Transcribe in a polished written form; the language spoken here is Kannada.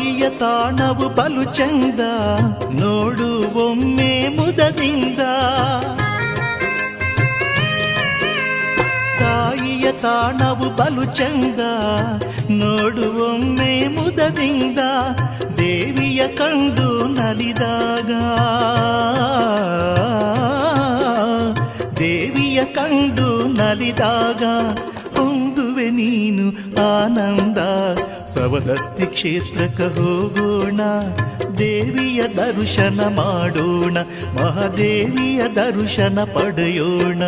ತಾಯಿಯ ತಾಣವು ಬಲು ಚಂದ, ನೋಡು ಒಮ್ಮೆ ಮುದದಿಂದ. ತಾಯಿಯ ತಾಣವು ಬಲು ಚಂದ, ನೋಡು ಒಮ್ಮೆ ಮುದದಿಂದ. ದೇವಿಯ ಕಂಡು ನಲಿದಾಗ, ದೇವಿಯ ಕಂಡು ನಲಿದಾಗ ಹೊಂದುವೆ ನೀನು ಆನಂದ. ಸವದತ್ತಿ ಕ್ಷೇತ್ರಕ್ಕೆ ಹೋಗೋಣ, ದೇವಿಯ ದರ್ಶನ ಮಾಡೋಣ, ಮಹಾದೇವಿಯ ದರ್ಶನ ಪಡೆಯೋಣ.